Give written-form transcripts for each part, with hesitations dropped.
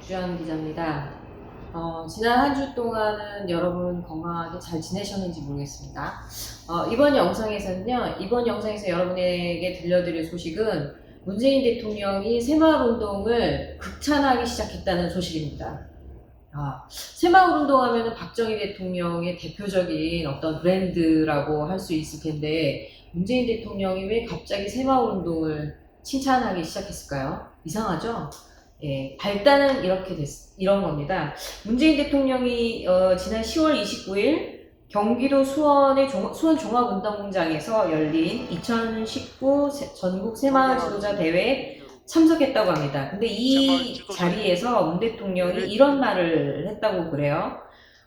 주연 기자입니다. 지난 한 주 동안은 여러분 건강하게 잘 지내셨는지 모르겠습니다. 이번 영상에서 여러분에게 들려드릴 소식은 문재인 대통령이 새마을운동을 극찬하기 시작했다는 소식입니다. 새마을운동 하면은 박정희 대통령의 대표적인 어떤 브랜드라고 할 수 있을 텐데, 문재인 대통령이 왜 갑자기 새마을운동을 칭찬하기 시작했을까요? 이상하죠? 예, 발단은 이런 겁니다. 문재인 대통령이 지난 10월 29일 경기도 수원 종합운동장에서 열린 2019 전국 새마을 지도자 대회에 참석했다고 합니다. 근데 이 자리에서 문 대통령이 이런 말을 했다고 그래요.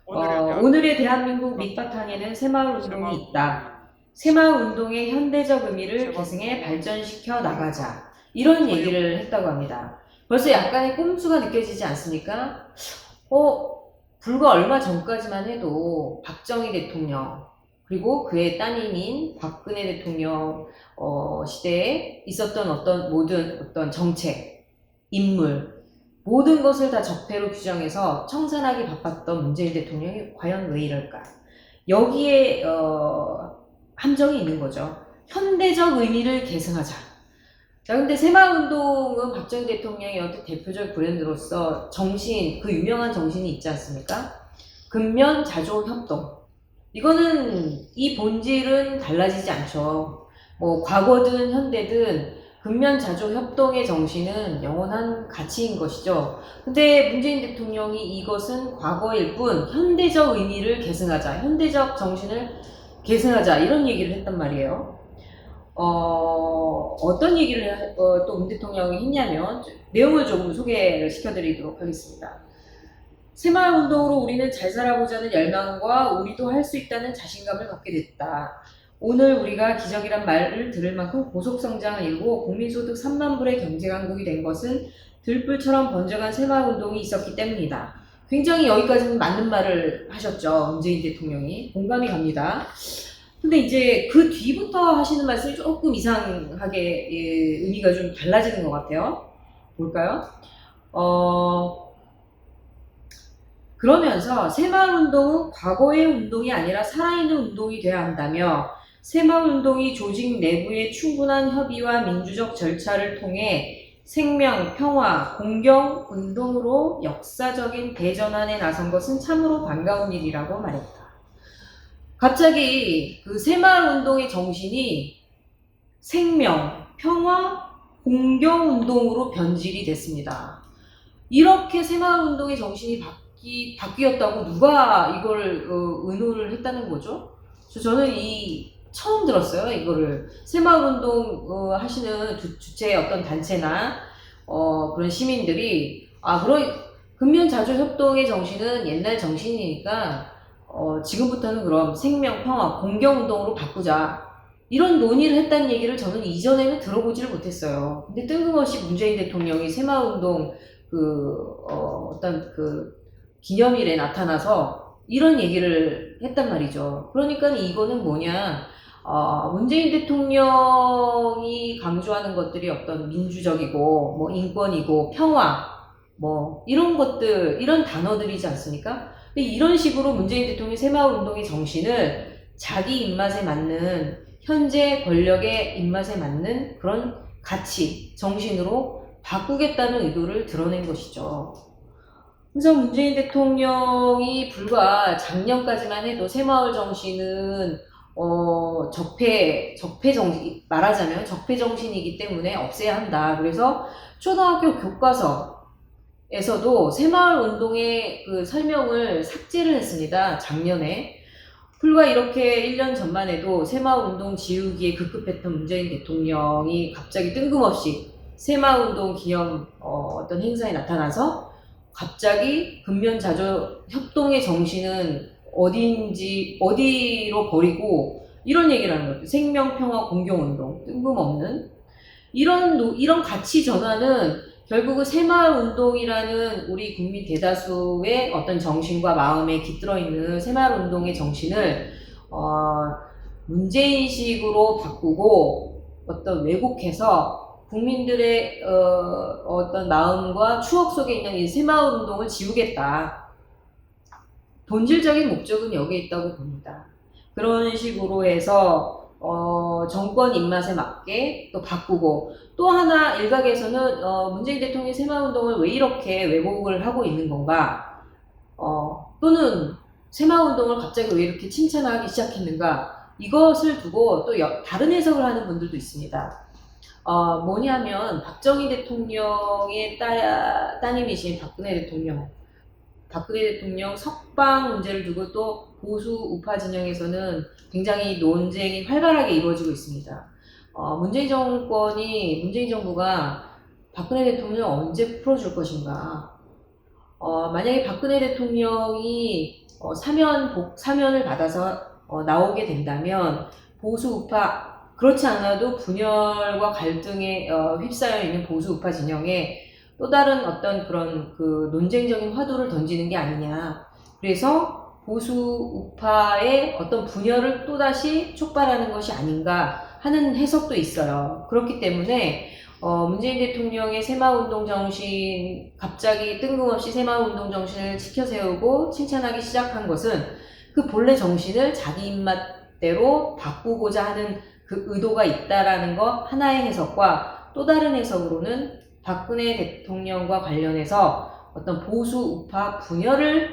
오늘의 대한민국 밑바탕에는 새마을운동이 있다. 새마을운동의 현대적 의미를 계승해 발전시켜 나가자. 이런 얘기를 했다고 합니다. 벌써 약간의 꼼수가 느껴지지 않습니까? 불과 얼마 전까지만 해도 박정희 대통령, 그리고 그의 따님인 박근혜 대통령 시대에 있었던 모든 정책, 인물, 모든 것을 다 적폐로 규정해서 청산하기 바빴던 문재인 대통령이 과연 왜 이럴까? 여기에 함정이 있는 거죠. 현대적 의미를 계승하자. 자, 근데 새마을운동은 박정희 대통령의 어떤 대표적 브랜드로서 그 유명한 정신이 있지 않습니까? 근면, 자조, 협동. 이거는, 이 본질은 달라지지 않죠. 과거든 현대든 근면, 자조, 협동의 정신은 영원한 가치인 것이죠. 근데 문재인 대통령이 이것은 과거일 뿐 현대적 의미를 계승하자, 현대적 정신을 계승하자, 이런 얘기를 했단 말이에요. 어떤 얘기를 또 문 대통령이 했냐면, 내용을 조금 소개를 시켜드리도록 하겠습니다. 새마을운동으로 우리는 잘 살아보자는 열망과 우리도 할 수 있다는 자신감을 갖게 됐다. 오늘 우리가 기적이란 말을 들을 만큼 고속성장을 이루고 국민소득 3만 불의 경제강국이 된 것은 들불처럼 번져간 새마을운동이 있었기 때문이다. 굉장히 여기까지는 맞는 말을 하셨죠. 문재인 대통령이. 공감이 갑니다. 근데 이제 그 뒤부터 하시는 말씀이 조금 이상하게 의미가 좀 달라지는 것 같아요. 볼까요? 그러면서 새마을운동은 과거의 운동이 아니라 살아있는 운동이 되어야 한다며, 새마을운동이 조직 내부의 충분한 협의와 민주적 절차를 통해 생명, 평화, 공경 운동으로 역사적인 대전환에 나선 것은 참으로 반가운 일이라고 말했다. 갑자기 그 새마을운동의 정신이 생명, 평화, 공경운동으로 변질이 됐습니다. 이렇게 새마을운동의 정신이 바뀌었다고 누가 이걸 의논을 했다는 거죠? 저는 처음 들었어요. 이거를 새마을운동 하시는 주체 어떤 단체나 그런 시민들이 그런 근면자주협동의 정신은 옛날 정신이니까 지금부터는 그럼 생명, 평화, 공경운동으로 바꾸자, 이런 논의를 했다는 얘기를 저는 이전에는 들어보지를 못했어요. 근데 뜬금없이 문재인 대통령이 새마을운동 어떤 기념일에 나타나서 이런 얘기를 했단 말이죠. 그러니까 이거는 뭐냐, 문재인 대통령이 강조하는 것들이 어떤 민주적이고, 인권이고, 평화, 이런 것들, 이런 단어들이지 않습니까? 근데 이런 식으로 문재인 대통령이 새마을운동의 정신을 자기 입맛에 맞는, 현재 권력의 입맛에 맞는 그런 가치, 정신으로 바꾸겠다는 의도를 드러낸 것이죠. 그래서 문재인 대통령이 불과 작년까지만 해도 새마을 정신은 말하자면 적폐 정신이기 때문에 없애야 한다. 그래서 초등학교 교과서에서도 새마을 운동의 그 설명을 삭제를 했습니다. 작년에. 불과 이렇게 1년 전만 해도 새마을 운동 지우기에 급급했던 문재인 대통령이 갑자기 뜬금없이 새마을 운동 기념 어떤 행사에 나타나서 갑자기 근면자조 협동의 정신은 어디로 버리고, 이런 얘기를 하는 거죠. 생명, 평화, 공경운동. 뜬금없는. 이런 가치 전환은 결국은 새마을운동이라는 우리 국민 대다수의 어떤 정신과 마음에 깃들어 있는 새마을운동의 정신을, 문재인식으로 바꾸고, 왜곡해서 국민들의 어떤 마음과 추억 속에 있는 이 새마을운동을 지우겠다. 본질적인 목적은 여기에 있다고 봅니다. 그런 식으로 해서 정권 입맛에 맞게 또 바꾸고, 또 하나 일각에서는 문재인 대통령이 새마을운동을 왜 이렇게 왜곡을 하고 있는 건가, 또는 새마을운동을 갑자기 왜 이렇게 칭찬하기 시작했는가, 이것을 두고 또 다른 해석을 하는 분들도 있습니다. 뭐냐면 박정희 대통령의 따님이신 박근혜 대통령 석방 문제를 두고 또 보수 우파 진영에서는 굉장히 논쟁이 활발하게 이루어지고 있습니다. 문재인 정부가 박근혜 대통령을 언제 풀어줄 것인가? 만약에 박근혜 대통령이 사면을 받아서 나오게 된다면 보수 우파, 그렇지 않아도 분열과 갈등에 휩싸여 있는 보수 우파 진영에 또 다른 어떤 그런 그 논쟁적인 화두를 던지는 게 아니냐. 그래서 보수 우파의 어떤 분열을 또다시 촉발하는 것이 아닌가 하는 해석도 있어요. 그렇기 때문에 문재인 대통령의 새마을운동 정신, 갑자기 뜬금없이 새마을운동 정신을 치켜세우고 칭찬하기 시작한 것은 그 본래 정신을 자기 입맛대로 바꾸고자 하는 그 의도가 있다라는 것 하나의 해석과, 또 다른 해석으로는 박근혜 대통령과 관련해서 어떤 보수 우파 분열을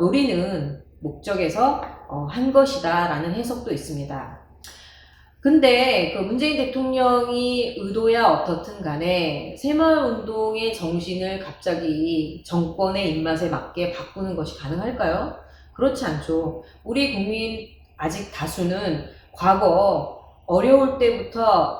노리는 목적에서 한 것이다라는 해석도 있습니다. 근데 그 문재인 대통령이 의도야 어떻든 간에 새마을운동의 정신을 갑자기 정권의 입맛에 맞게 바꾸는 것이 가능할까요? 그렇지 않죠. 우리 국민 아직 다수는 과거 어려울 때부터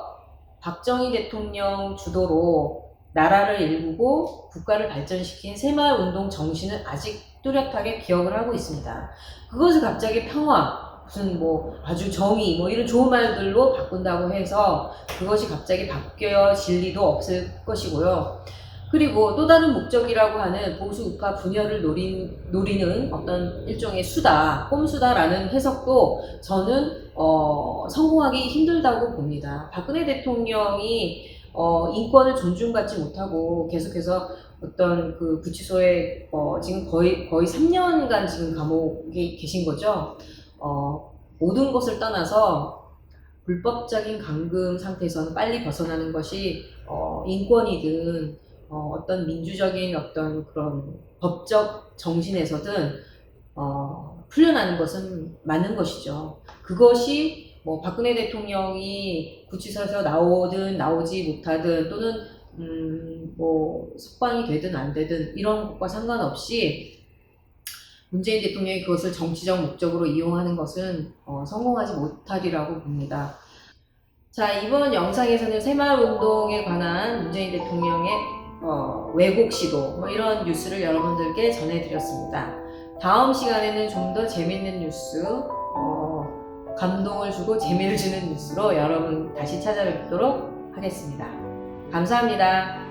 박정희 대통령 주도로 나라를 일구고 국가를 발전시킨 새마을운동 정신을 아직 뚜렷하게 기억을 하고 있습니다. 그것을 갑자기 평화, 무슨 뭐 아주 정의, 뭐 이런 좋은 말들로 바꾼다고 해서 그것이 갑자기 바뀌어질 리도 없을 것이고요. 그리고 또 다른 목적이라고 하는 보수 우파 분열을 노리는 어떤 일종의 수다, 꼼수다라는 해석도 저는 성공하기 힘들다고 봅니다. 박근혜 대통령이 인권을 존중받지 못하고 계속해서 어떤 그 구치소에 지금 거의 3년간 지금 감옥에 계신 거죠. 모든 것을 떠나서 불법적인 감금 상태에서는 빨리 벗어나는 것이 인권이든 어떤 민주적인 어떤 그런 법적 정신에서든 풀려나는 것은 맞는 것이죠. 그것이 뭐 박근혜 대통령이 구치소에서 나오든 나오지 못하든, 또는 뭐 석방이 되든 안 되든 이런 것과 상관없이 문재인 대통령이 그것을 정치적 목적으로 이용하는 것은 성공하지 못하리라고 봅니다. 자, 이번 영상에서는 새마을운동에 관한 문재인 대통령의 왜곡 시도, 뭐 이런 뉴스를 여러분들께 전해드렸습니다. 다음 시간에는 좀 더 재밌는 뉴스, 감동을 주고 재미를 주는 뉴스로 여러분 다시 찾아뵙도록 하겠습니다. 감사합니다.